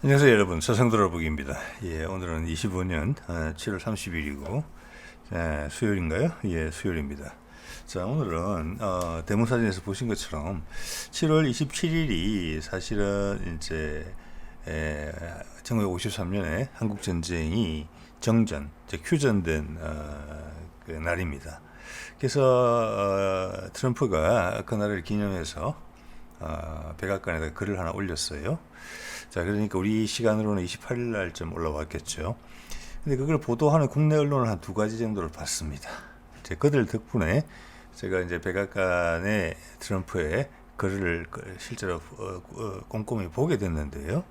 안녕하세요 여러분, 서성들어보기입니다. 오늘은 25년 7월 30일이고 수요일인가요? 수요일입니다. 자, 오늘은 대문사진에서 보신 것처럼 7월 27일이 사실은 이제 1953년에 한국 전쟁이 정전, 즉 휴전된 그 날입니다. 그래서 트럼프가 그날을 기념해서 백악관에다 글을 하나 올렸어요. 자, 그러니까 우리 시간으로는 28일 날쯤 올라왔겠죠. 근데 그걸 보도하는 국내 언론을 한 두 가지 정도를 봤습니다. 이제 그들 덕분에 제가 이제 백악관의 트럼프의 글을 실제로 꼼꼼히 보게 됐는데요.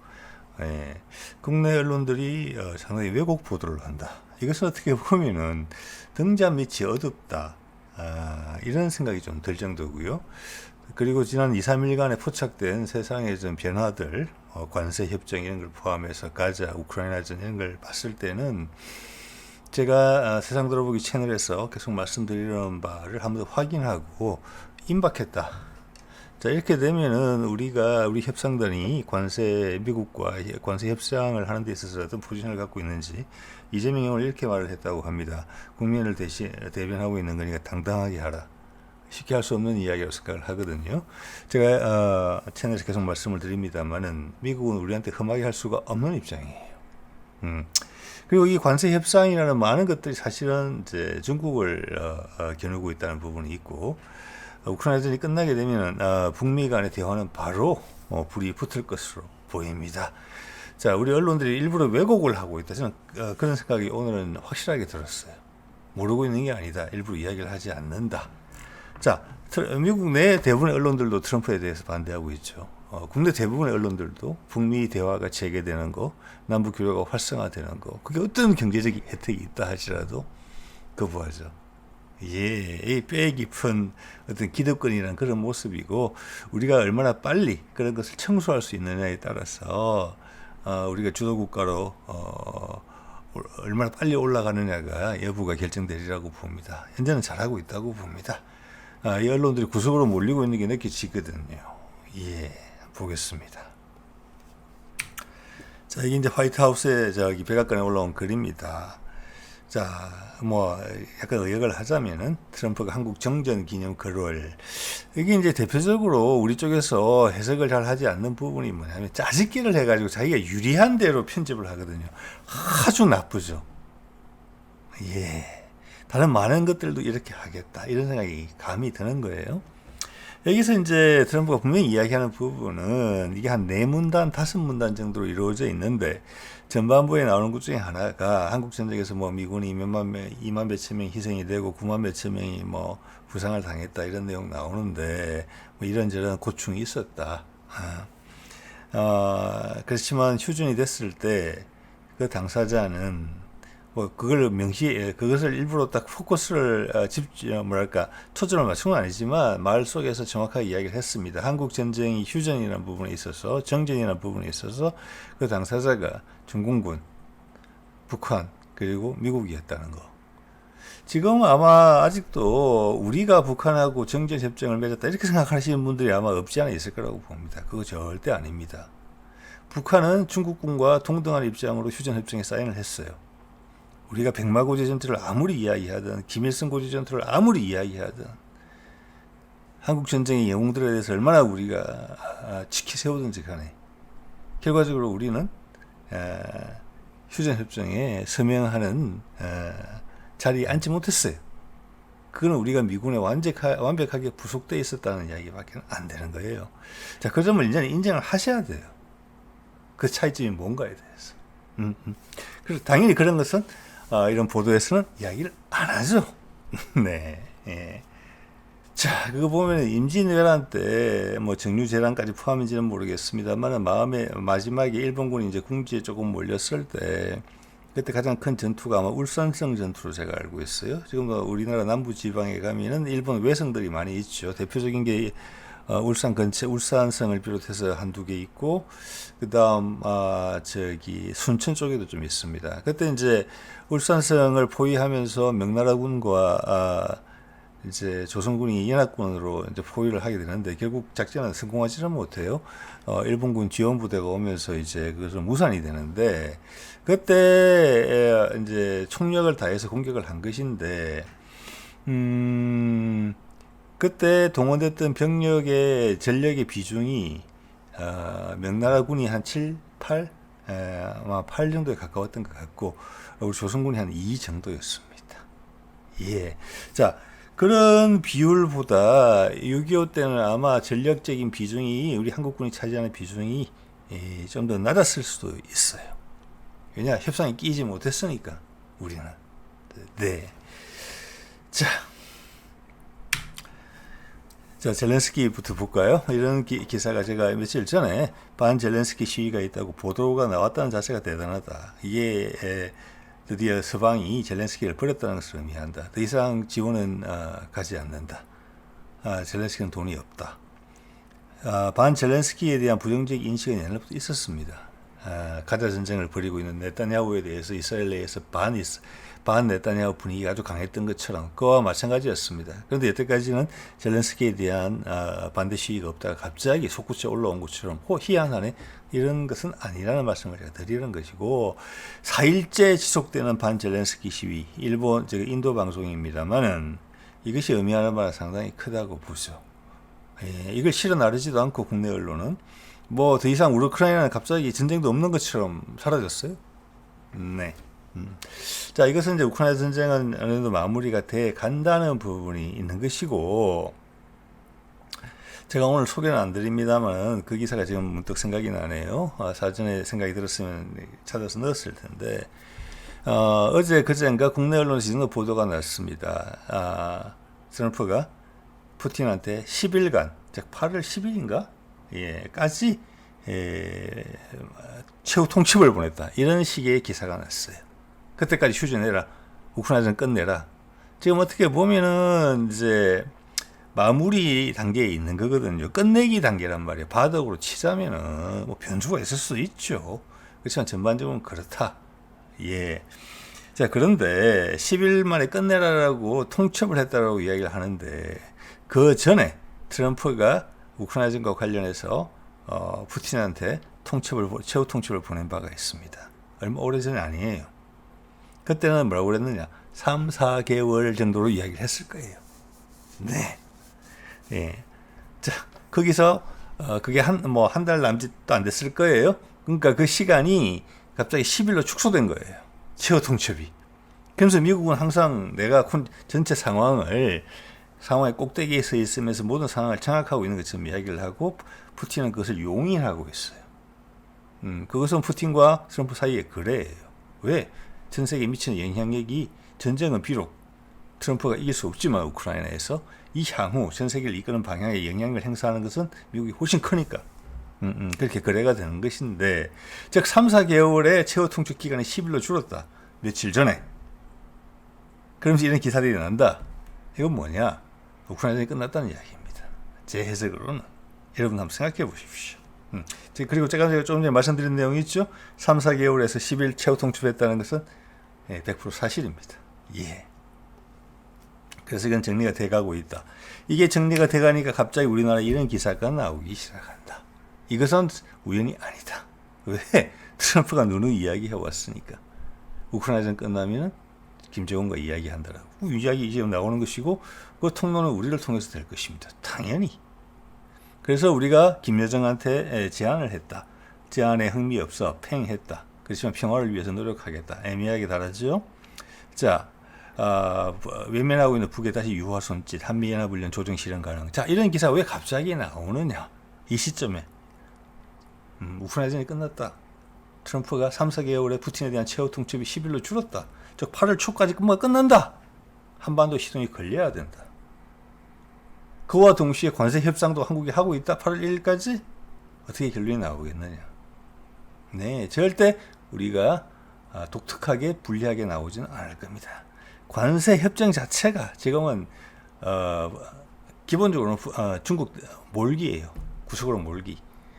국내 언론들이 상당히 왜곡 보도를 한다. 이것은 어떻게 보면은 등잔 밑이 어둡다. 이런 생각이 좀 들 정도고요. 그리고 지난 2, 3일간에 포착된 세상의 좀 변화들, 관세 협정 이런 걸 포함해서 가자, 우크라이나전 이런 걸 봤을 때는 제가 세상 들어보기 채널에서 계속 말씀드리는 바를 한번 더 확인하고 임박했다. 자, 이렇게 되면은 우리 협상단이 미국과 관세 협상을 하는 데 있어서 어떤 포지션을 갖고 있는지 이재명 의원은 이렇게 말을 했다고 합니다. 국민을 대변하고 있는 거니까 당당하게 하라. 쉽게 할 수 없는 이야기라고 생각을 하거든요. 제가 채널에서 계속 말씀을 드립니다만은 미국은 우리한테 험하게 할 수가 없는 입장이에요. 그리고 이 관세 협상이라는 많은 것들이 사실은 이제 중국을 겨누고 있다는 부분이 있고, 우크라이나전이 끝나게 되면 북미 간의 대화는 바로 불이 붙을 것으로 보입니다. 자, 우리 언론들이 일부러 왜곡을 하고 있다. 저는 그런 생각이 오늘은 확실하게 들었어요. 모르고 있는 게 아니다. 일부러 이야기를 하지 않는다. 자, 미국 내 대부분의 언론들도 트럼프에 대해서 반대하고 있죠. 국내 대부분의 언론들도 북미 대화가 재개되는 거, 남북 교류가 활성화되는 거, 그게 어떤 경제적 혜택이 있다 하시라도 거부하죠. 이 뼈에 깊은 어떤 기득권이라는 그런 모습이고, 우리가 얼마나 빨리 그런 것을 청소할 수 있느냐에 따라서 우리가 주도국가로 얼마나 빨리 올라가느냐가 여부가 결정되리라고 봅니다. 현재는 잘하고 있다고 봅니다. 이 언론들이 구석으로 몰리고 있는 게 느껴지거든요. 보겠습니다. 자, 이게 이제 화이트하우스에 백악관에 올라온 글입니다. 자, 약간 의역을 하자면은 트럼프가 한국 정전 기념 글을, 이게 이제 대표적으로 우리 쪽에서 해석을 잘 하지 않는 부분이 뭐냐면 짜집기를 해가지고 자기가 유리한 대로 편집을 하거든요. 아주 나쁘죠. 다른 많은 것들도 이렇게 하겠다, 이런 생각이 감이 드는 거예요. 여기서 이제 트럼프가 분명히 이야기하는 부분은 이게 한 4문단, 5문단 정도로 이루어져 있는데, 전반부에 나오는 것 중에 하나가 한국 전쟁에서 미군이 2만 몇천 명이 희생이 되고 9만 몇천 명이 부상을 당했다, 이런 내용 나오는데 이런저런 고충이 있었다. 그렇지만 휴전이 됐을 때 그 당사자는 그것을 일부러 딱 포커스를 초점을 맞춘 건 아니지만 말 속에서 정확하게 이야기를 했습니다. 한국 전쟁이 휴전이라는 부분에 있어서, 정전이라는 부분에 있어서 그 당사자가 중공군, 북한, 그리고 미국이었다는 거. 지금 아마 아직도 우리가 북한하고 정전 협정을 맺었다 이렇게 생각하시는 분들이 아마 없지 않아 있을 거라고 봅니다. 그거 절대 아닙니다. 북한은 중국군과 동등한 입장으로 휴전 협정에 사인을 했어요. 우리가 백마고지 전투를 아무리 이야기하든, 김일성 고지 전투를 아무리 이야기하든, 한국 전쟁의 영웅들에 대해서 얼마나 우리가 지키 세우든지 간에 결과적으로 우리는 휴전 협정에 서명하는 자리에 앉지 못했어요. 그건 우리가 미군에 완벽하게 부속되어 있었다는 이야기밖에 안 되는 거예요. 자, 그 점을 이제는 인정을 하셔야 돼요. 그 차이점이 뭔가에 대해서. 그래서 당연히 그런 것은 이런 보도에서는 이야기를 안 하죠. 자, 그거 보면 임진왜란 때 정유재란까지 포함인지는 모르겠습니다만, 마지막에 일본군이 이제 궁지에 조금 몰렸을 때, 그때 가장 큰 전투가 아마 울산성 전투로 제가 알고 있어요. 지금 우리나라 남부 지방에 가면은 일본 외성들이 많이 있죠. 대표적인 게 울산 근처, 울산성을 비롯해서 한두 개 있고, 그 다음, 순천 쪽에도 좀 있습니다. 그때 이제 울산성을 포위하면서 명나라군과, 이제 조선군이 연합군으로 이제 포위를 하게 되는데 결국 작전은 성공하지는 못해요. 일본군 지원부대가 오면서 이제 그것은 무산이 되는데 그때 이제 총력을 다해서 공격을 한 것인데 그때 동원됐던 병력의 전력의 비중이 명나라군이 한 7, 8 아마 8 정도에 가까웠던 것 같고 우리 조선군이 한 2 정도였습니다. 예. 자, 그런 비율보다 6.25 때는 아마 전력적인 비중이 우리 한국군이 차지하는 비중이 좀 더 낮았을 수도 있어요. 왜냐? 협상에 끼지 못했으니까 우리는. 네. 자, 젤렌스키부터 볼까요? 이런 기사가 제가 며칠 전에 반 젤렌스키 시위가 있다고 보도가 나왔다는 자체가 대단하다. 이게 드디어 서방이 젤렌스키를 버렸다는 것을 의미한다. 더 이상 지원은 가지 않는다. 젤렌스키는 돈이 없다. 반 젤렌스키에 대한 부정적 인식은 옛날부터 있었습니다. 가자 전쟁을 벌이고 있는 네타냐후에 대해서 이스라엘 내에서 반 네타냐후 분위기가 아주 강했던 것처럼 그와 마찬가지였습니다. 그런데 여태까지는 젤렌스키에 대한 반대 시위가 없다가 갑자기 솟구쳐 올라온 것처럼 희한하네. 이런 것은 아니라는 말씀을 제가 드리는 것이고 4일째 지속되는 반 젤렌스키 시위 인도 방송입니다만은 이것이 의미하는 바는 상당히 크다고 보죠. 이걸 실어 나르지도 않고 국내 언론은 뭐 더 이상 우크라이나는 갑자기 전쟁도 없는 것처럼 사라졌어요. 네. 자, 이것은 이제 우크라이나 전쟁은 어느 정도 마무리가 돼 간다는 부분이 있는 것이고 제가 오늘 소개는 안 드립니다만 그 기사가 지금 문득 생각이 나네요. 사전에 생각이 들었으면 찾아서 넣었을 텐데 어제 그제인가 국내 언론에서 이 정도 보도가 났습니다. 트럼프가 푸틴한테 10일간 즉 8월 10일인가 까지 최후 통첩을 보냈다. 이런 식의 기사가 났어요. 그때까지 휴전해라. 우크라이나전 끝내라. 지금 어떻게 보면은 이제 마무리 단계에 있는 거거든요. 끝내기 단계란 말이에요. 바닥으로 치자면은 뭐 변수가 있을 수도 있죠. 그렇지만 전반적으로 그렇다. 예. 자, 그런데 10일 만에 끝내라라고 통첩을 했다라고 이야기를 하는데 그 전에 트럼프가 우크라이나전과 관련해서 푸틴한테 최후 통첩을 보낸 바가 있습니다. 얼마 오래전이 아니에요. 그때는 뭐라고 그랬느냐? 3, 4개월 정도로 이야기를 했을 거예요. 네. 예. 자, 거기서 그게 한 달 남짓도 안 됐을 거예요. 그러니까 그 시간이 갑자기 10일로 축소된 거예요. 최후 통첩이. 그래서 미국은 항상 내가 전체 상황의 꼭대기에 서 있으면서 모든 상황을 장악하고 있는 것처럼 이야기를 하고 푸틴은 그것을 용인하고 있어요. 그것은 푸틴과 트럼프 사이의 거래예요. 왜? 전 세계에 미치는 영향력이 전쟁은 비록 트럼프가 이길 수 없지만 우크라이나에서 이 향후 전 세계를 이끄는 방향에 영향을 행사하는 것은 미국이 훨씬 크니까 그렇게 거래가 되는 것인데 즉 3, 4개월의 최후 통첩 기간이 10일로 줄었다. 며칠 전에. 그러면서 이런 기사들이 난다. 이건 뭐냐? 우크라이나전이 끝났다는 이야기입니다. 제 해석으로는. 여러분 한번 생각해 보십시오. 그리고 제가 조금 전에 말씀드린 내용이 있죠. 3, 4개월에서 10일 최후 통첩했다는 것은 100% 사실입니다. 예. 그래서 이건 정리가 돼가고 있다. 이게 정리가 돼가니까 갑자기 우리나라에 이런 기사가 나오기 시작한다. 이것은 우연이 아니다. 왜? 트럼프가 누누이 이야기해왔으니까. 우크라이나전 끝나면 김정은과 이야기한다라고. 이야기 이제 나오는 것이고 그 통로는 우리를 통해서 될 것입니다. 당연히. 그래서 우리가 김여정한테 제안을 했다. 제안에 흥미 없어 팽했다. 그렇지만 평화를 위해서 노력하겠다. 애매하게 다르죠. 자, 외면하고 있는 북에 다시 유화 손짓, 한미연합훈련 조정 실현 가능. 자, 이런 기사 왜 갑자기 나오느냐? 이 시점에 우크라이나전이 끝났다. 트럼프가 3, 4개월에 푸틴에 대한 최후 통첩이 10일로 줄었다. 즉 8월 초까지 끝난다. 한반도 시동이 걸려야 된다. 그와 동시에 관세 협상도 한국이 하고 있다. 8월 1일까지 어떻게 결론이 나오겠느냐? 네, 절대 우리가 독특하게 불리하게 나오지는 않을 겁니다. 관세 협정 자체가 지금은 기본적으로 중국 몰기예요. 구석으로 몰기.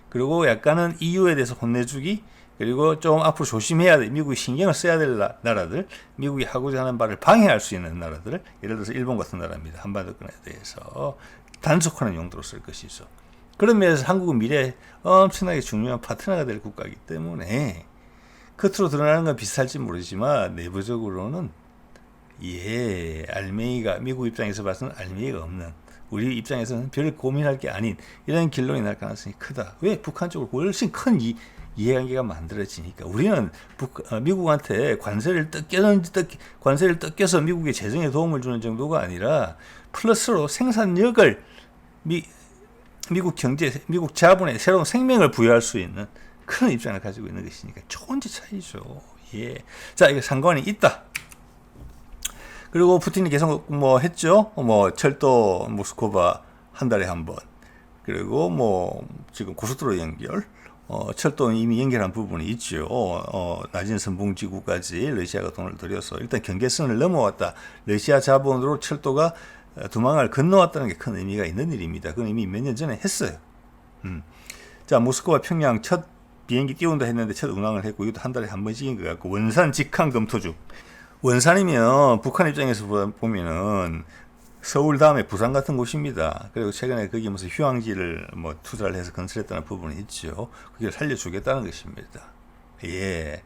그리고 약간은 EU에 대해서 혼내주기, 그리고 좀 앞으로 조심해야 돼. 미국이 신경을 써야 될 나라들, 미국이 하고자 하는 바를 방해할 수 있는 나라들, 예를 들어서 일본 같은 나라입니다. 한반도권에 대해서 단속하는 용도로 쓸 것이죠. 그런 면에서 한국은 미래에 엄청나게 중요한 파트너가 될 국가이기 때문에 겉으로 드러나는 건 비슷할지 모르지만 내부적으로는 알맹이가 미국 입장에서 봐서는 알맹이가 없는, 우리 입장에서는 별 고민할 게 아닌 이런 결론이 날 가능성이 크다. 왜? 북한 쪽으로 훨씬 큰 이해관계가 만들어지니까. 우리는 미국한테 관세를 뜯겨서 미국의 재정에 도움을 주는 정도가 아니라 플러스로 생산력을 미국 경제, 미국 자본에 새로운 생명을 부여할 수 있는 그런 입장을 가지고 있는 것이니까 조금씩 차이죠. 예. 자, 이게 상관이 있다. 그리고 푸틴이 계속 했죠. 철도 모스크바 한 달에 한 번. 그리고 지금 고속도로 연결. 철도는 이미 연결한 부분이 있죠. 낮은 선봉지구까지 러시아가 돈을 들여서 일단 경계선을 넘어왔다. 러시아 자본으로 철도가 두망을 건너왔다는 게 큰 의미가 있는 일입니다. 그건 이미 몇 년 전에 했어요. 자, 모스크바 평양 첫 비행기 띄운다 했는데 첫 운항을 했고, 이것도 한 달에 한 번씩인 것 같고, 원산 직항 검토 중. 원산이면 북한 입장에서 보면은 서울 다음에 부산 같은 곳입니다. 그리고 최근에 거기 무슨 휴양지를 투자를 해서 건설했다는 부분이 있죠. 그걸 살려주겠다는 것입니다. 예.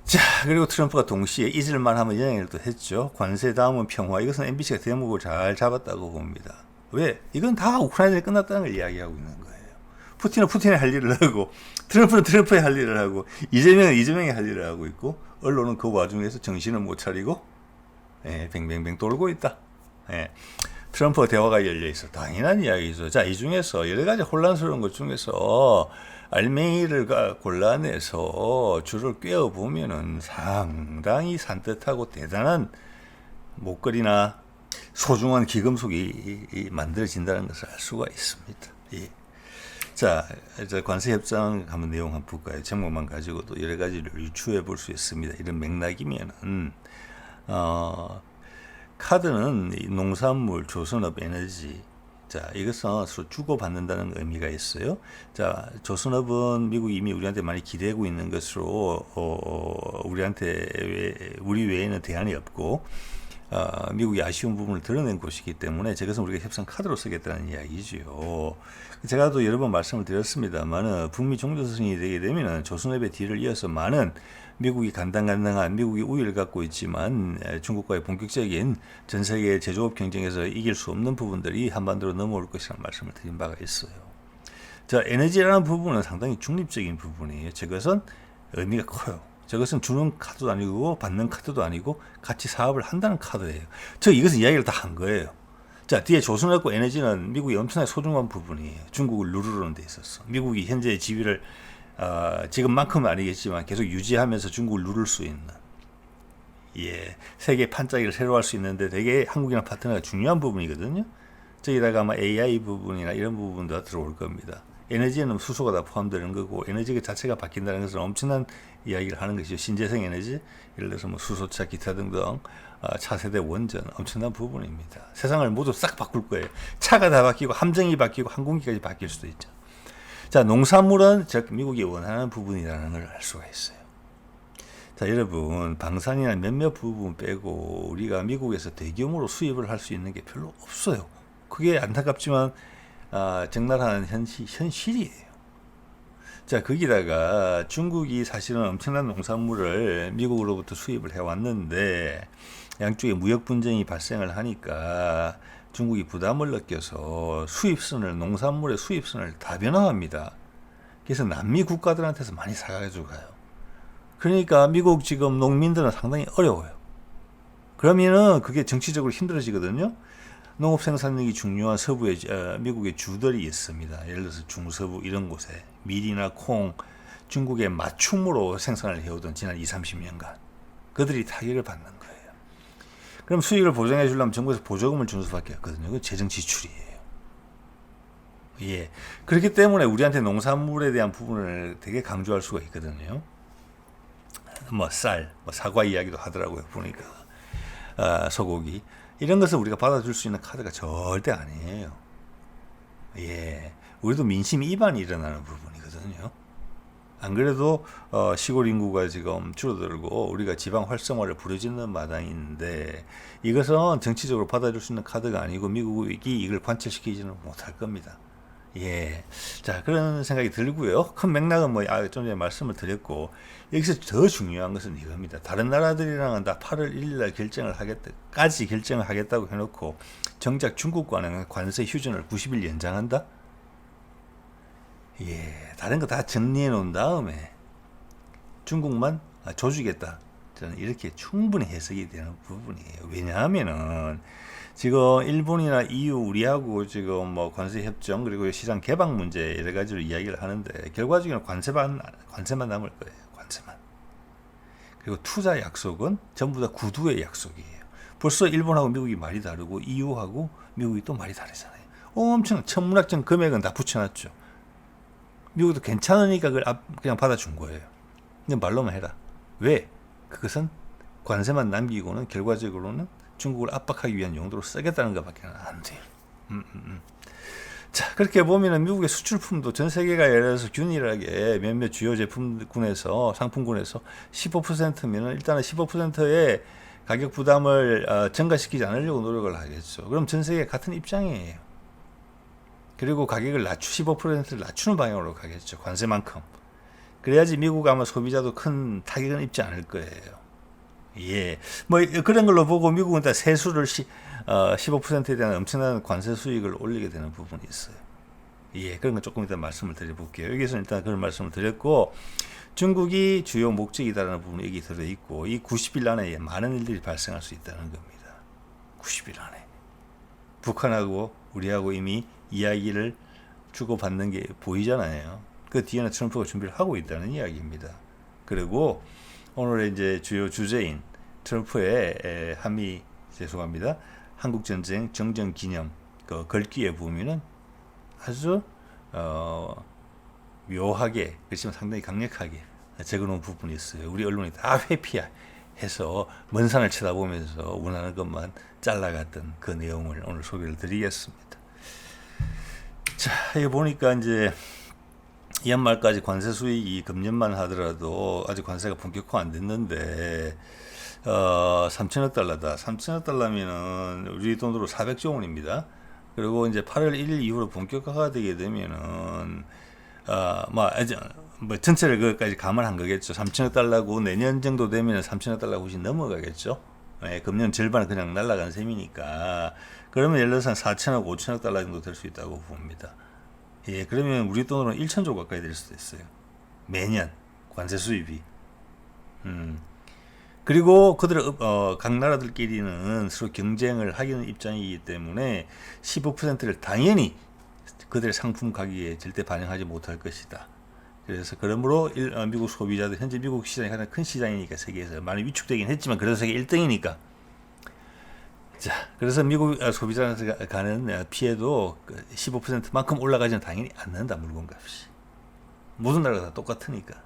자, 그리고 트럼프가 동시에 잊을만 하면 연행을 또 했죠. 관세 다음은 평화. 이것은 MBC가 대목을 잘 잡았다고 봅니다. 왜? 이건 다 우크라이나에 끝났다는 걸 이야기하고 있는 거예요. 푸틴은 푸틴의 할 일을 하고, 트럼프는 트럼프의 할 일을 하고, 이재명은 이재명의 할 일을 하고 있고, 언론은 그 와중에서 정신을 못 차리고, 뱅뱅뱅 돌고 있다. 트럼프와 대화가 열려 있어. 당연한 이야기죠. 자, 이 중에서 여러 가지 혼란스러운 것 중에서 알맹이를 골라내서 줄을 꿰어 보면은 상당히 산뜻하고 대단한 목걸이나 소중한 기금속이 만들어진다는 것을 알 수가 있습니다. 예. 자, 이제 관세 협상 한번 내용 한번 볼까요? 제목만 가지고도 여러 가지를 유추해 볼 수 있습니다. 이런 맥락이면은 카드는 농산물, 조선업, 에너지. 자, 이것은 서로 주고받는다는 의미가 있어요. 자, 조선업은 미국이 이미 우리한테 많이 기대고 있는 것으로 우리 외에는 대안이 없고, 미국이 아쉬운 부분을 드러낸 곳이기 때문에 저것은 우리가 협상 카드로 쓰겠다는 이야기지요. 제가 또 여러 번 말씀을 드렸습니다만 북미 종전선언이 되게 되면 조선업의 뒤를 이어서 많은 미국이 간당간당한 미국이 우위를 갖고 있지만 중국과의 본격적인 전 세계 제조업 경쟁에서 이길 수 없는 부분들이 한반도로 넘어올 것이라는 말씀을 드린 바가 있어요. 자, 에너지라는 부분은 상당히 중립적인 부분이에요. 저것은 의미가 커요. 저것은 주는 카드도 아니고 받는 카드도 아니고 같이 사업을 한다는 카드예요. 이것은 이야기를 다 한 거예요. 자, 뒤에 조선업과 에너지는 미국이 엄청나게 소중한 부분이에요. 중국을 누르는 데 있어서. 미국이 현재 지위를 지금만큼은 아니겠지만 계속 유지하면서 중국을 누를 수 있는, 세계 판짜기를 새로 할 수 있는데 되게 한국이랑 파트너가 중요한 부분이거든요. 저기다가 아마 AI 부분이나 이런 부분도 들어올 겁니다. 에너지에는 수소가 다 포함되는 거고, 에너지 자체가 바뀐다는 것은 엄청난 이야기를 하는 것이죠. 신재생 에너지, 예를 들어서 수소차, 기타 등등 차세대 원전, 엄청난 부분입니다. 세상을 모두 싹 바꿀 거예요. 차가 다 바뀌고, 함정이 바뀌고, 항공기까지 바뀔 수도 있죠. 자, 농산물은 즉 미국이 원하는 부분이라는 걸 알 수가 있어요. 자, 여러분, 방산이나 몇몇 부분 빼고 우리가 미국에서 대규모로 수입을 할 수 있는 게 별로 없어요. 그게 안타깝지만 적나라한 현실이에요. 자, 거기다가 중국이 사실은 엄청난 농산물을 미국으로부터 수입을 해왔는데 양쪽에 무역 분쟁이 발생을 하니까 중국이 부담을 느껴서 농산물의 수입선을 다변화합니다. 그래서 남미 국가들한테서 많이 사가지고 가요. 그러니까 미국 지금 농민들은 상당히 어려워요. 그러면은 그게 정치적으로 힘들어지거든요. 농업 생산력이 중요한 서부의 미국의 주들이 있습니다. 예를 들어서 중서부 이런 곳에 밀이나 콩, 중국의 맞춤으로 생산을 해오던 지난 20-30년간 그들이 타격을 받는 거예요. 그럼 수익을 보장해 주려면 정부에서 보조금을 주는 수밖에 없거든요. 그건 재정 지출이에요. 그렇기 때문에 우리한테 농산물에 대한 부분을 되게 강조할 수가 있거든요. 쌀, 사과 이야기도 하더라고요. 보니까 소고기 이런 것을 우리가 받아줄 수 있는 카드가 절대 아니에요. 우리도 민심 이반이 일어나는 부분이거든요. 안 그래도 시골 인구가 지금 줄어들고 우리가 지방 활성화를 부르짖는 마당이 있는데 이것은 정치적으로 받아줄 수 있는 카드가 아니고 미국이 이걸 관철시키지는 못할 겁니다. 예. 자, 그런 생각이 들고요. 큰 맥락은 좀 전에 말씀을 드렸고, 여기서 더 중요한 것은 이겁니다. 다른 나라들이랑은 다 8월 1일 날 결정을 하겠다고 해놓고, 정작 중국과는 관세 휴전을 90일 연장한다? 예. 다른 거 다 정리해 놓은 다음에, 중국만 줘주겠다. 저는 이렇게 충분히 해석이 되는 부분이에요. 왜냐하면은, 지금 일본이나 EU 우리하고 지금 뭐 관세 협정 그리고 시장 개방 문제 여러 가지로 이야기를 하는데 결과적으로는 관세만 남을 거예요. 관세만. 그리고 투자 약속은 전부 다 구두의 약속이에요. 벌써 일본하고 미국이 말이 다르고 EU하고 미국이 또 말이 다르잖아요. 엄청 천문학적 금액은 다 붙여놨죠. 미국도 괜찮으니까 그걸 그냥 받아준 거예요. 근데 말로만 해라. 왜? 그것은 관세만 남기고는 결과적으로는 중국을 압박하기 위한 용도로 쓰겠다는 것밖에 안 돼요. 자, 그렇게 보면은 미국의 수출품도 전 세계가 예를 들어서 균일하게 몇몇 주요 제품군에서 상품군에서 15%면은 일단은 15%의 가격 부담을 증가시키지 않으려고 노력을 하겠죠. 그럼 전 세계 같은 입장이에요. 그리고 가격을 15%를 낮추는 방향으로 가겠죠. 관세만큼. 그래야지 미국 아마 소비자도 큰 타격은 입지 않을 거예요. 예, 뭐 그런 걸로 보고 미국은 다 세수를 15%에 대한 엄청난 관세 수익을 올리게 되는 부분이 있어요. 예, 그런 건 조금 이따 말씀을 드려볼게요. 여기서 일단 그런 말씀을 드렸고, 중국이 주요 목적이다라는 부분이 여기 들어있고, 이 90일 안에 많은 일들이 발생할 수 있다는 겁니다. 90일 안에. 북한하고 우리하고 이미 이야기를 주고받는 게 보이잖아요. 그 뒤에는 트럼프가 준비를 하고 있다는 이야기입니다. 그리고 오늘의 이제 주요 주제인 트럼프의 한국전쟁 정전기념 그 글귀에 보면은 아주 묘하게, 그렇지만 상당히 강력하게 적어놓은 부분이 있어요. 우리 언론이 다 회피해서 먼 산을 쳐다보면서 원하는 것만 잘라갔던 그 내용을 오늘 소개를 드리겠습니다. 자, 여기 보니까 이제 연말까지 관세 수익이 금년만 하더라도 아직 관세가 본격화 안 됐는데 3천억 달러다. 3천억 달러면은 우리 돈으로 400조 원입니다. 그리고 이제 8월 1일 이후로 본격화가 되게 되면은 뭐 전체를 그것까지 감안한 거겠죠. 3천억 달러고 내년 정도 되면 3천억 달러 훨씬 넘어가겠죠. 예, 금년 절반은 그냥 날아간 셈이니까 그러면 예를 들어서 한 4천억, 5천억 달러 정도 될 수 있다고 봅니다. 예, 그러면 우리 돈으로는 1천조 가까이 될 수도 있어요. 매년 관세 수입이. 그리고 그들 각 나라들끼리는 서로 경쟁을 하기는 입장이기 때문에 15%를 당연히 그들의 상품 가격에 절대 반영하지 못할 것이다. 그래서 그러므로 미국 소비자들, 현재 미국 시장이 가장 큰 시장이니까 세계에서 많이 위축되긴 했지만 그래도 세계 1등이니까. 자, 그래서 미국 소비자한테 가는 피해도 15%만큼 올라가지는 당연히 않는다, 물건값이. 모든 나라가 다 똑같으니까.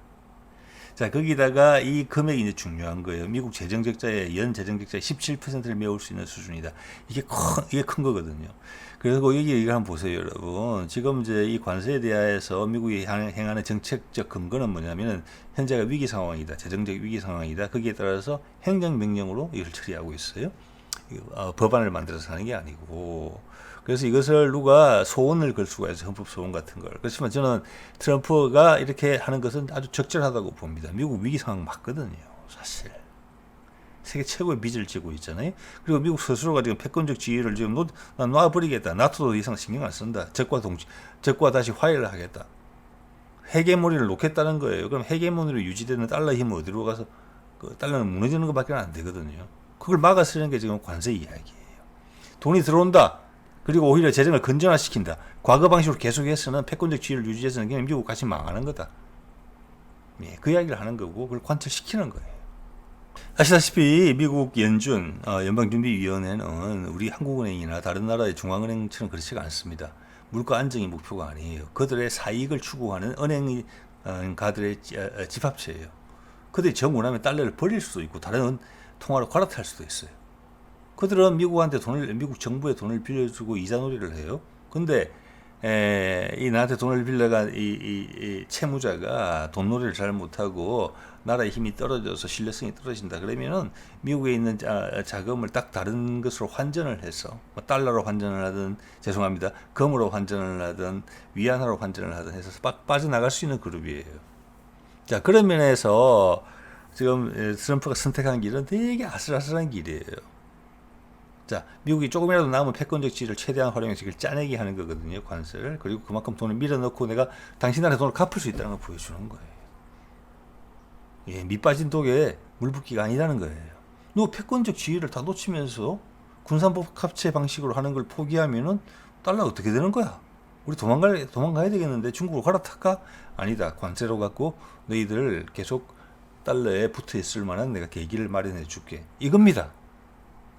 자, 거기다가 이 금액이 이제 중요한 거예요. 미국 재정적자의 연 재정적자의 17%를 메울 수 있는 수준이다. 이게 큰 거거든요. 그리고 여기 이거 한번 보세요, 여러분. 지금 이제 이 관세에 대해서 미국이 행하는 정책적 근거는 뭐냐면은 현재가 위기 상황이다. 재정적 위기 상황이다. 거기에 따라서 행정명령으로 이걸 처리하고 있어요. 법안을 만들어서 하는 게 아니고. 그래서 이것을 누가 소원을 걸 수가 있어요. 헌법 소원 같은 걸. 그렇지만 저는 트럼프가 이렇게 하는 것은 아주 적절하다고 봅니다. 미국 위기 상황 맞거든요. 사실. 세계 최고의 빚을 지고 있잖아요. 그리고 미국 스스로가 지금 패권적 지위를 지금 놔버리겠다. 나토도 더 이상 신경 안 쓴다. 적과 다시 화해를 하겠다. 헤게모니를 놓겠다는 거예요. 그럼 헤게모니로 유지되는 달러 힘은 어디로 가서 그 달러는 무너지는 것밖에 안 되거든요. 그걸 막아쓰는 게 지금 관세 이야기예요. 돈이 들어온다. 그리고 오히려 재정을 건전화시킨다. 과거 방식으로 계속해서는 패권적 지위를 유지해서는 그냥 미국 같이 망하는 거다. 예, 그 이야기를 하는 거고 그걸 관철시키는 거예요. 아시다시피 미국 연방준비위원회는 우리 한국은행이나 다른 나라의 중앙은행처럼 그렇지가 않습니다. 물가 안정이 목표가 아니에요. 그들의 사익을 추구하는 은행가들의 집합체예요. 그들이 정 원하면 달러를 버릴 수도 있고 다른 통화로 갈아탈 수도 있어요. 그들은 미국 정부에 돈을 빌려주고 이자놀이를 해요. 근데 이 나한테 돈을 빌려간 이 채무자가 돈놀이를 잘 못하고 나라의 힘이 떨어져서 신뢰성이 떨어진다 그러면은 미국에 있는 자금을 딱 다른 것으로 환전을 해서 뭐 달러로 환전을 하든 죄송합니다 금으로 환전을 하든 위안화로 환전을 하든 해서 빠져나갈 수 있는 그룹이에요. 자 그런 면에서 지금 트럼프가 선택한 길은 되게 아슬아슬한 길이에요. 자, 미국이 조금이라도 남은 패권적 지위를 최대한 활용해서 이걸 짜내게 하는 거거든요, 관세를. 그리고 그만큼 돈을 밀어넣고 내가 당신 나라에 돈을 갚을 수 있다는 걸 보여주는 거예요. 예, 밑 빠진 독에 물 붓기가 아니라는 거예요. 너 패권적 지위를 다 놓치면서 군산법 합체 방식으로 하는 걸 포기하면은 달러 어떻게 되는 거야? 우리 도망가야 되겠는데 중국으로 갈아탈까? 아니다. 관세로 갖고 너희들 계속 달러에 붙어 있을 만한 내가 계기를 마련해 줄게. 이겁니다.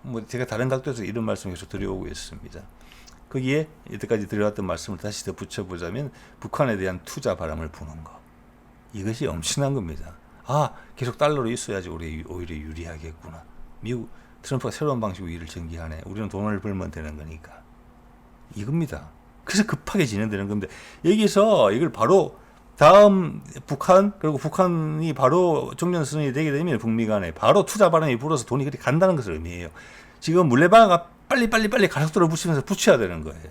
뭐 제가 다른 각도에서 이런 말씀을 계속 드려오고 있습니다. 거기에 이때까지 드려왔던 말씀을 다시 덧붙여보자면 북한에 대한 투자 바람을 부는 거. 이것이 엄청난 겁니다. 계속 달러로 있어야지 우리 오히려 유리하겠구나. 미국 트럼프가 새로운 방식으로 일을 전개하네. 우리는 돈을 벌면 되는 거니까. 이겁니다. 그래서 급하게 진행되는 건데 여기서 이걸 바로 다음 북한 그리고 북한이 바로 종전선언이 되게 되면 북미 간에 바로 투자 바람이 불어서 돈이 그렇게 간다는 것을 의미해요. 지금 물레방아가 빨리 가속도를 붙이면서 붙여야 되는 거예요.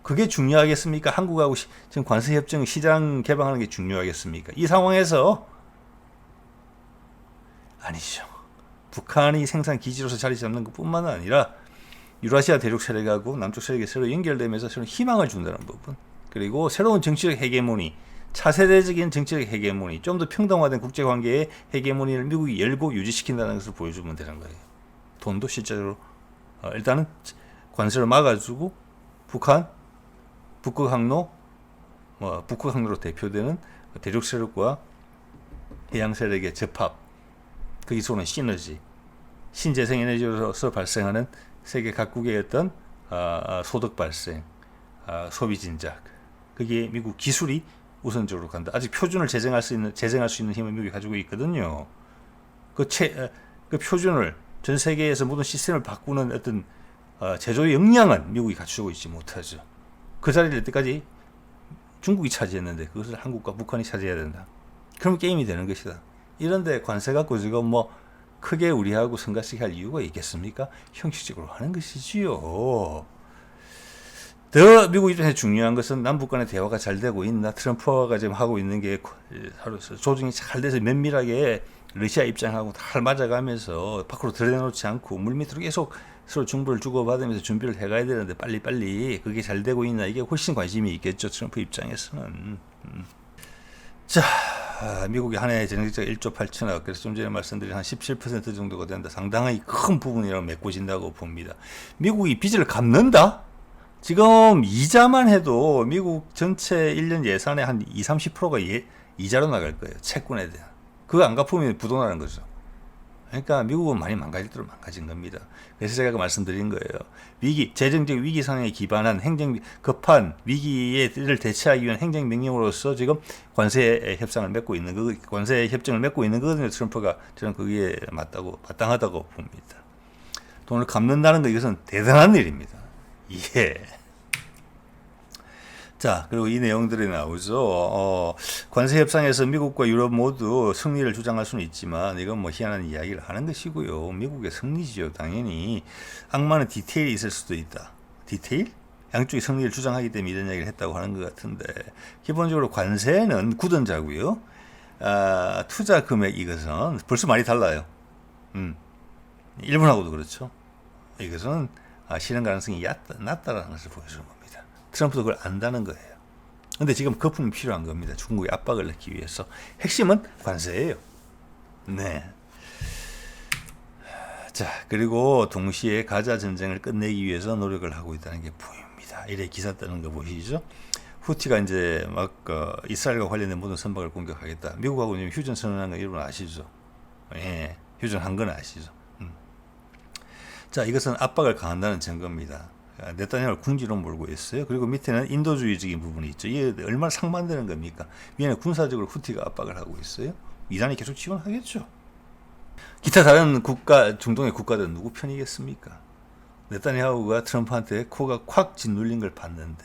그게 중요하겠습니까? 한국하고 지금 관세협정 시장 개방하는 게 중요하겠습니까? 이 상황에서 아니죠. 북한이 생산 기지로서 자리 잡는 것뿐만 아니라 유라시아 대륙 세력하고 남쪽 세력이 서로 연결되면서 서로 희망을 준다는 부분. 그리고 새로운 정치적 헤게모니, 차세대적인 정치적 헤게모니, 좀 더 평등화된 국제관계의 헤게모니를 미국이 열고 유지시킨다는 것을 보여주면 되는 거예요. 돈도 실제로 일단은 관세를 막아주고 북극항로, 북극항로로 대표되는 대륙 세력과 해양 세력의 접합, 거기서 오는 시너지, 신재생 에너지로서 발생하는 세계 각국의 어떤 소득 발생, 소비 진작, 거기에 미국 기술이 우선적으로 간다. 아직 표준을 재생할 수 있는 힘을 미국이 가지고 있거든요. 그 표준을 전 세계에서 모든 시스템을 바꾸는 어떤 제조의 역량은 미국이 갖추고 있지 못하죠. 그 자리를 여태까지 중국이 차지했는데 그것을 한국과 북한이 차지해야 된다. 그럼 게임이 되는 것이다. 이런데 관세 갖고 지금 뭐 크게 우리하고 성가시게 할 이유가 있겠습니까? 형식적으로 하는 것이지요. 더 미국 입장에서 중요한 것은 남북 간의 대화가 잘 되고 있나, 트럼프가 지금 하고 있는 게 조정이 잘 돼서 면밀하게 러시아 입장하고 잘 맞아가면서 밖으로 드러내놓지 않고 물밑으로 계속 서로 정보를 주고받으면서 준비를 해가야 되는데 빨리 그게 잘 되고 있나, 이게 훨씬 관심이 있겠죠, 트럼프 입장에서는. 자, 미국이 한 해 전형적 1조 8천억, 그래서 좀 전에 말씀드린 한 17% 정도가 된다. 상당히 큰 부분이라고 메꿔진다고 봅니다. 미국이 빚을 갚는다? 지금 이자만 해도 미국 전체 1년 예산의 한 20-30%가 이자로 나갈 거예요. 채권에 대한. 그거 안 갚으면 부도나는 거죠. 그러니까 미국은 많이 망가질 망가진 겁니다. 그래서 제가 말씀드린 거예요. 재정적 위기 상황에 기반한 급한 위기를 대처하기 위한 행정명령으로서 지금 관세 협상을 맺고 있는, 관세 협정을 맺고 있는 거거든요. 트럼프가. 저는 그게 마땅하다고 봅니다. 돈을 갚는다는 거, 이것은 대단한 일입니다. 예. 자, 그리고 이 내용들이 나오죠. 관세 협상에서 미국과 유럽 모두 승리를 주장할 수는 있지만 이건 뭐 희한한 이야기를 하는 것이고요. 미국의 승리지요. 당연히 악마는 디테일이 있을 수도 있다. 디테일? 양쪽이 승리를 주장하기 때문에 이런 이야기를 했다고 하는 것 같은데, 기본적으로 관세는 굳은 자고요. 투자 금액, 이것은 벌써 많이 달라요. 일본하고도 그렇죠. 이것은 실현 가능성이 낮다라는 것을 보여주는 겁니다. 트럼프도 그걸 안다는 거예요. 근데 지금 거품이 필요한 겁니다. 중국의 압박을 넣기 위해서. 핵심은 관세예요. 네. 자, 그리고 동시에 가자 전쟁을 끝내기 위해서 노력을 하고 있다는 게 보입니다. 이래 기사 뜨는 거 보시죠? 후티가 이제 막 이스라엘과 관련된 모든 선박을 공격하겠다. 미국하고 지금 휴전 선언한 거 여러분 아시죠? 예, 휴전한 건 아시죠? 자, 이것은 압박을 가한다는 증거입니다. 네타냐후를 궁지로 몰고 있어요. 그리고 밑에는 인도주의적인 부분이 있죠. 이게 얼마나 상반되는 겁니까? 위에는 군사적으로 후티가 압박을 하고 있어요. 이란이 계속 지원하겠죠. 기타 다른 중동의 국가들은 누구 편이겠습니까? 네타냐후가 트럼프한테 코가 콱 짓눌린 걸 봤는데,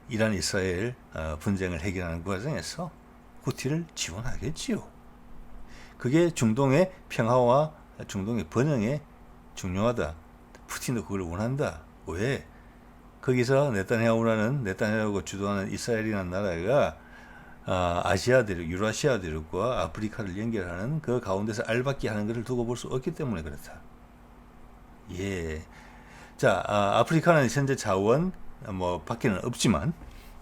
이란 이스라엘 분쟁을 해결하는 과정에서 후티를 지원하겠지요. 그게 중동의 평화와 중동의 번영에 중요하다. 푸틴도 그걸 원한다. 왜? 거기서 네타냐후가 주도하는 이스라엘이라는 나라가 아시아 대륙, 유라시아 대륙과 아프리카를 연결하는 그 가운데서 알박기 하는 것을 두고 볼 수 없기 때문에 그렇다. 예. 자, 아프리카는 현재 자원 밖에는 없지만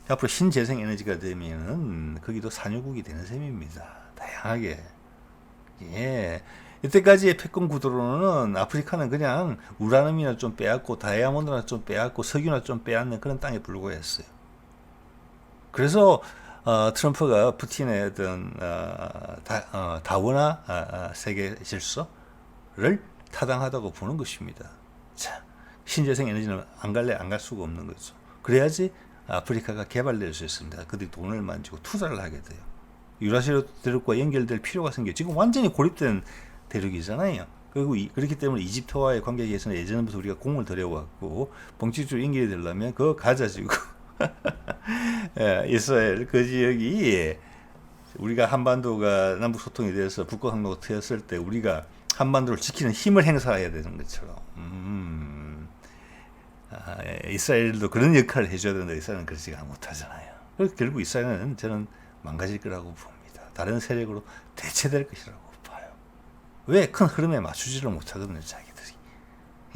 앞으로 신재생 에너지가 되면은 거기도 산유국이 되는 셈입니다. 다양하게. 예. 이때까지의 패권 구도로는 아프리카는 그냥 우라늄이나 좀 빼앗고 다이아몬드나 좀 빼앗고 석유나 좀 빼앗는 그런 땅에 불과했어요. 그래서 트럼프가 푸틴의 어떤 다원화 세계 질서를 타당하다고 보는 것입니다. 자, 신재생 에너지는 안 갈 수가 없는 거죠. 그래야지 아프리카가 개발될 수 있습니다. 그들이 돈을 만지고 투자를 하게 돼요. 유라시아 대륙과 연결될 필요가 생겨요. 지금 완전히 고립된 대륙이잖아요. 그리고 그렇기 때문에 이집트와의 관계 개선에 예전부터 우리가 공을 들여왔고 본격적으로 연결이 되려면 그거 가자지고 이스라엘 그 지역이 우리가 한반도가 남북 소통이 돼서 북과 항로가 트였을 때 우리가 한반도를 지키는 힘을 행사해야 되는 것처럼 이스라엘도 그런 역할을 해줘야 되는데 이스라엘은 그렇지가 못하잖아요. 그래서 결국 이스라엘은 저는 망가질 거라고 봅니다. 다른 세력으로 대체될 것이라고 봐요. 왜? 큰 흐름에 맞추지를 못하거든요, 자기들이.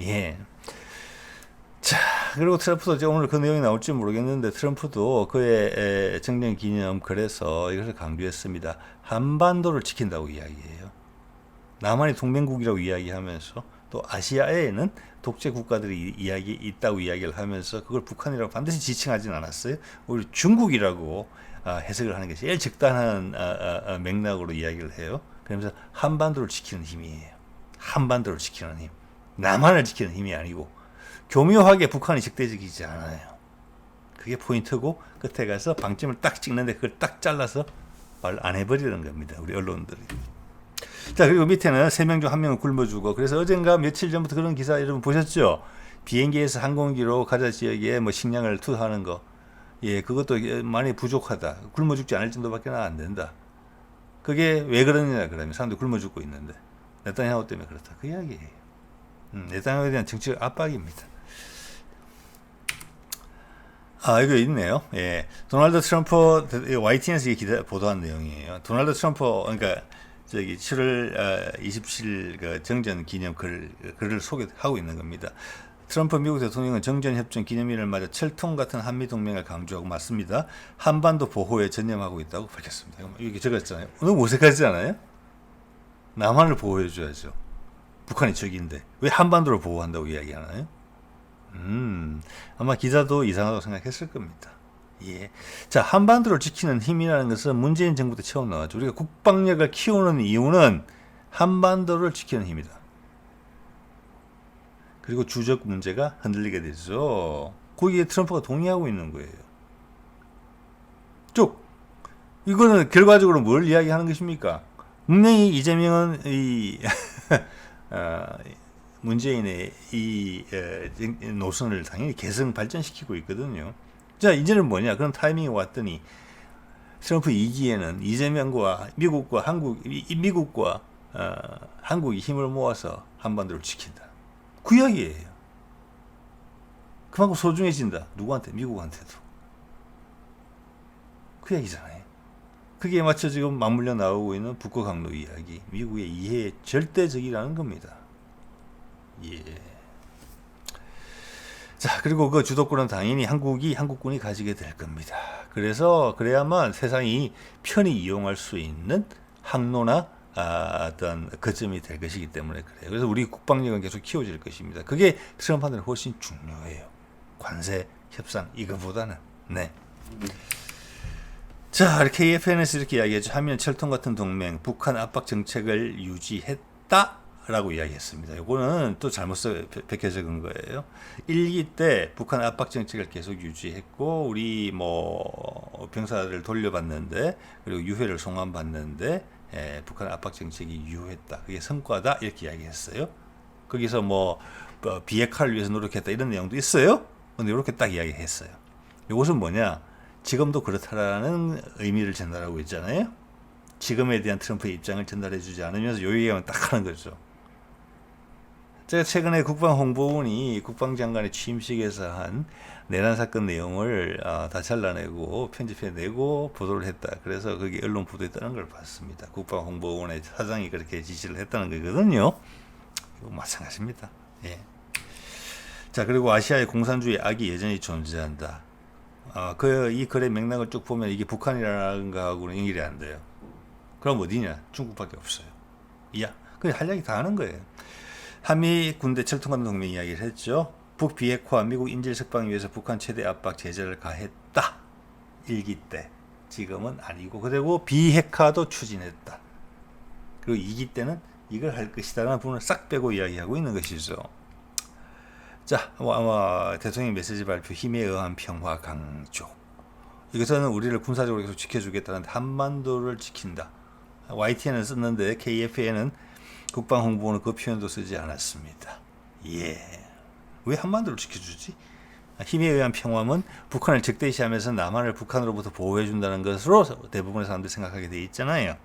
예. 자, 그리고 트럼프도 이제 오늘 그 내용이 나올지 모르겠는데 트럼프도 그의 정년 기념 글에서 이것을 강조했습니다. 한반도를 지킨다고 이야기해요. 남한이 동맹국이라고 이야기하면서 또 아시아에는 독재 국가들이 있다고 이야기를 하면서 그걸 북한이라고 반드시 지칭하진 않았어요. 오히려 중국이라고 해석을 하는 게 제일 적당한 맥락으로 이야기를 해요. 그러면서 한반도를 지키는 힘이에요. 한반도를 지키는 힘. 남한을 지키는 힘이 아니고 교묘하게 북한이 적대적이지 않아요. 그게 포인트고 끝에 가서 방점을 딱 찍는데 그걸 딱 잘라서 말 안 해버리는 겁니다. 우리 언론들이. 자, 그리고 밑에는 3명 중 1명을 굶어주고, 그래서 어젠가 며칠 전부터 그런 기사 여러분 보셨죠? 비행기에서 항공기로 가자 지역에 뭐 식량을 투하하는 거. 예, 그것도 많이 부족하다. 굶어 죽지 않을 정도밖에 안 된다. 그게 왜 그러느냐 그러면 사람들이 굶어 죽고 있는데 네타냐후 때문에 그렇다. 그 이야기예요. 네타냐후에 대한 정치적 압박입니다. 이거 있네요. 예. 도널드 트럼프, YTN에서 보도한 내용이에요. 도널드 트럼프, 그러니까, 7월 27일 그 정전 기념 글을 소개하고 있는 겁니다. 트럼프 미국 대통령은 정전협정 기념일을 맞아 철통 같은 한미동맹을 강조하고 맞습니다. 한반도 보호에 전념하고 있다고 밝혔습니다. 이렇게 적었잖아요. 너무 어색하지 않아요? 남한을 보호해줘야죠. 북한이 적인데. 왜 한반도를 보호한다고 이야기하나요? 아마 기자도 이상하다고 생각했을 겁니다. 예. 자, 한반도를 지키는 힘이라는 것은 문재인 정부 때 처음 나왔죠. 우리가 국방력을 키우는 이유는 한반도를 지키는 힘이다. 그리고 주적 문제가 흔들리게 되죠. 거기에 트럼프가 동의하고 있는 거예요. 쭉. 이거는 결과적으로 뭘 이야기하는 것입니까? 분명히 이재명은 문재인의 이 노선을 당연히 개선 발전시키고 있거든요. 자, 이제는 뭐냐? 그런 타이밍이 왔더니 트럼프 2기에는 이재명과 미국과 한국이 힘을 모아서 한반도를 지킨다. 그 이야기예요. 그만큼 소중해진다. 누구한테? 미국한테도. 그 이야기잖아요. 그게 마치 지금 맞물려 나오고 있는 북과 강로 이야기. 미국의 이해에 절대적이라는 겁니다. 예. 자, 그리고 그 주도권은 당연히 한국군이 가지게 될 겁니다. 그래야만 세상이 편히 이용할 수 있는 항로나 어떤 거점이 될 것이기 때문에 그래요. 그래서 우리 국방력은 계속 키워질 것입니다. 그게 트럼프한테는 훨씬 중요해요. 관세 협상 이거보다는. 네. 자, KFN에서 이렇게 이야기하죠. 한미는 철통 같은 동맹, 북한 압박 정책을 유지했다. 라고 이야기했습니다. 이거는 또 잘못 베껴 적은 거예요. 1기 때 북한 압박 정책을 계속 유지했고 우리 병사를 돌려봤는데 그리고 유해를 송환받는데 북한 압박 정책이 유효했다. 그게 성과다 이렇게 이야기했어요. 거기서 비핵화를 위해서 노력했다 이런 내용도 있어요. 근데 이렇게 딱 이야기했어요. 이것은 뭐냐? 지금도 그렇다라는 의미를 전달하고 있잖아요. 지금에 대한 트럼프의 입장을 전달해주지 않으면서 요 얘기만 딱 하는 거죠. 제가 최근에 국방홍보원이 국방장관의 취임식에서 한 내란 사건 내용을 다 잘라내고 편집해내고 보도를 했다. 그래서 거기 언론 보도에 따른 걸 봤습니다. 국방홍보원의 사장이 그렇게 지시를 했다는 거거든요. 이거 마찬가지입니다. 예. 자, 그리고 아시아의 공산주의 악이 여전히 존재한다. 이 글의 맥락을 쭉 보면 이게 북한이라는 거하고는 연결이 안 돼요. 그럼 어디냐? 중국밖에 없어요. 이야, 그냥 할 이야기 다 하는 거예요. 한미 군대 철통간 동맹 이야기를 했죠. 북비핵화, 미국 인질 석방을 위해서 북한 최대 압박 제재를 가했다. 1기 때. 지금은 아니고. 그리고 비핵화도 추진했다. 그리고 2기 때는 이걸 할 것이다라는 부분을 싹 빼고 이야기하고 있는 것이죠. 자, 대통령 메시지 발표, 힘에 의한 평화 강조. 이것은 우리를 군사적으로 계속 지켜주겠다는 한반도를 지킨다. YTN을 썼는데 KFN은 국방홍보는 그 표현도 쓰지 않았습니다. 예. 왜 한반도를 지켜주지? 힘에 의한 평화는 북한을 적대시하면서 남한을 북한으로부터 보호해준다는 것으로 대부분의 사람들이 생각하게 돼 있잖아요.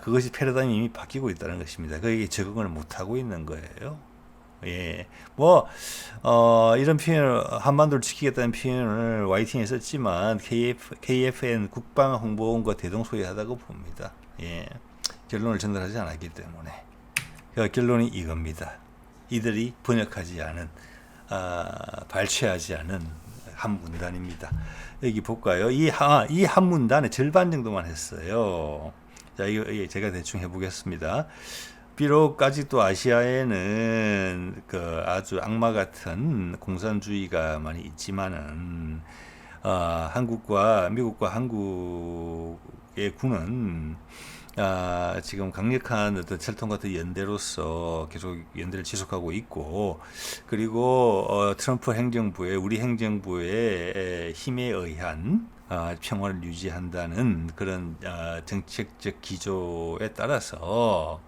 그것이 패러다임이 이미 바뀌고 있다는 것입니다. 거기에 적응을 못하고 있는 거예요. 예. 이런 표현을, 한반도를 지키겠다는 표현을 YTN에 썼지만, KFN 국방홍보원과 대동소이하다고 봅니다. 예. 결론을 전달하지 않았기 때문에. 그 결론이 이겁니다. 이들이 번역하지 않은, 발췌하지 않은 한 문단입니다. 여기 볼까요? 이 한 문단의 절반 정도만 했어요. 자, 이거 제가 대충 해보겠습니다. 비록 아직도 아시아에는 아주 악마 같은 공산주의가 많이 있지만은, 한국과 미국과 한국의 군은 지금 강력한 어떤 철통 같은 연대로서 계속 연대를 지속하고 있고, 그리고 트럼프 행정부의, 우리 행정부의 힘에 의한 평화를 유지한다는 그런 정책적 기조에 따라서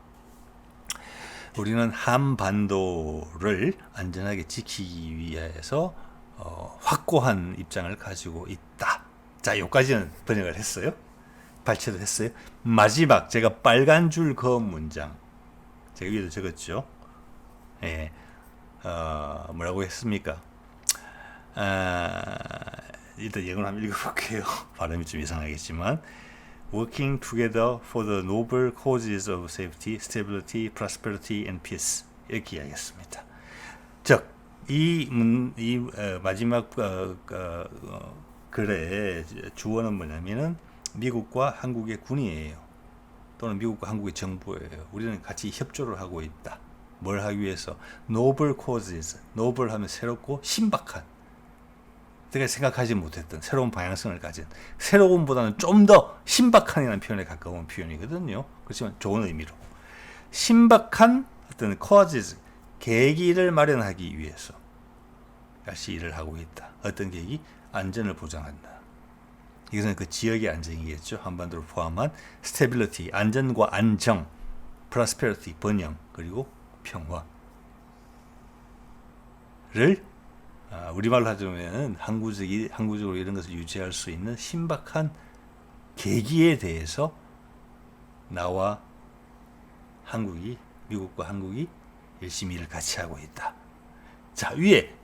우리는 한반도를 안전하게 지키기 위해서 확고한 입장을 가지고 있다. 자, 여기까지는 번역을 했어요. 발췌도 했어요. 마지막 제가 빨간 줄 그은 문장 제가 위에도 적었죠. 예, 뭐라고 했습니까? 일단 영어로 한번 읽어볼게요. 발음이 좀 이상하겠지만, Working together for the noble causes of safety, stability, prosperity, and peace. 이렇게 이야기했습니다. 즉, 마지막 글의 주어는 뭐냐면은 미국과 한국의 군이에요. 또는 미국과 한국의 정부예요. 우리는 같이 협조를 하고 있다. 뭘 하기 위해서? Noble causes. noble 하면 새롭고 신박한. 내가 생각하지 못했던 새로운 방향성을 가진, 새로움보다는 좀 더 신박한이라는 표현에 가까운 표현이거든요. 그렇지만 좋은 의미로. 신박한 어떤 causes, 계기를 마련하기 위해서 같이 일을 하고 있다. 어떤 계기? 안전을 보장한다. 이것은 그 지역의 안정이겠죠. 한반도를 포함한 stability, 안전과 안정, prosperity, 번영, 그리고 평화를 우리말로 하자면 항구적으로 이런 것을 유지할 수 있는 신박한 계기에 대해서 나와 미국과 한국이 열심히 일을 같이 하고 있다. 자, 위에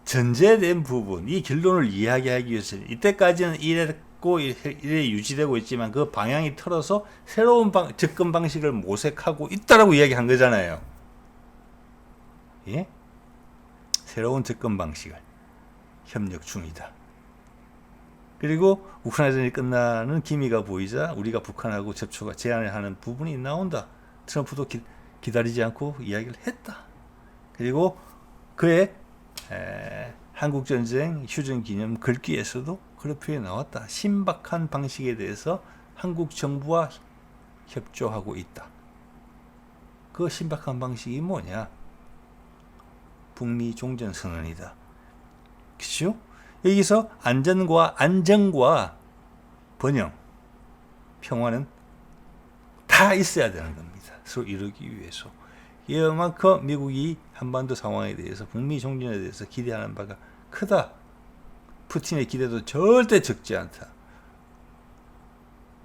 전제된 부분, 이 결론을 이야기하기 위해서 이때까지는 이랬고 이래 유지되고 있지만 그 방향이 틀어서 새로운 접근 방식을 모색하고 있다라고 이야기한 거잖아요. 예? 새로운 접근 방식을 협력 중이다. 그리고 우크라이나전이 끝나는 기미가 보이자 우리가 북한하고 접촉과 제안을 하는 부분이 나온다. 트럼프도 기다리지 않고 이야기를 했다. 그리고 그의 한국전쟁 휴전기념 글귀에서도 그런 표현이 나왔다. 신박한 방식에 대해서 한국 정부와 협조하고 있다. 그 신박한 방식이 뭐냐? 북미 종전선언이다. 그렇죠? 여기서 안정과 번영, 평화는 다 있어야 되는 겁니다. 서로 이루기 위해서. 이만큼 미국이 한반도 상황에 대해서, 북미 종전에 대해서 기대하는 바가 크다. 푸틴의 기대도 절대 적지 않다.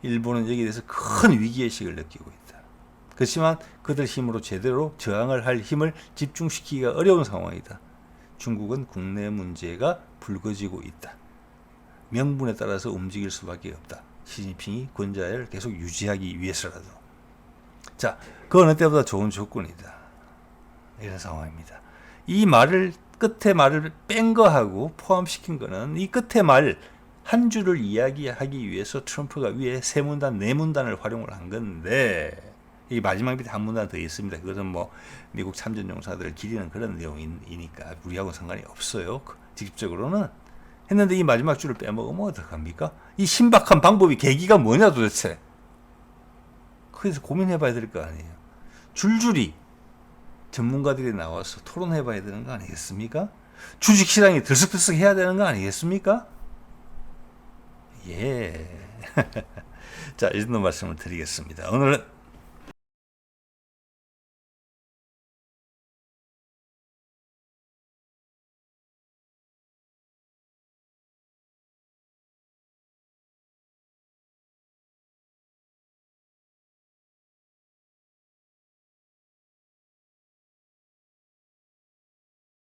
일본은 여기에 대해서 큰 위기의식을 느끼고 있다. 그렇지만 그들 힘으로 제대로 저항을 할 힘을 집중시키기가 어려운 상황이다. 중국은 국내 문제가 불거지고 있다. 명분에 따라서 움직일 수밖에 없다. 시진핑이 권좌를 계속 유지하기 위해서라도. 자, 그 어느 때보다 좋은 조건이다. 이런 상황입니다. 이 말을 끝에 말을 뺀 거하고 포함시킨 거는 이 끝에 말 한 줄을 이야기하기 위해서 트럼프가 위에 세 문단, 네 문단을 활용을 한 건데 이 마지막 밑에 한 문단 더 있습니다. 그것은 뭐 미국 참전용사들을 기리는 그런 내용이니까 우리하고 상관이 없어요. 직접적으로는 했는데 이 마지막 줄을 빼먹으면 어떡합니까? 이 신박한 방법이 계기가 뭐냐 도대체? 거기서 고민해봐야 될 거 아니에요. 줄줄이 전문가들이 나와서 토론해봐야 되는 거 아니겠습니까? 주식시장이 들썩들썩 해야 되는 거 아니겠습니까? 예. 자, 이 정도 말씀을 드리겠습니다. 오늘은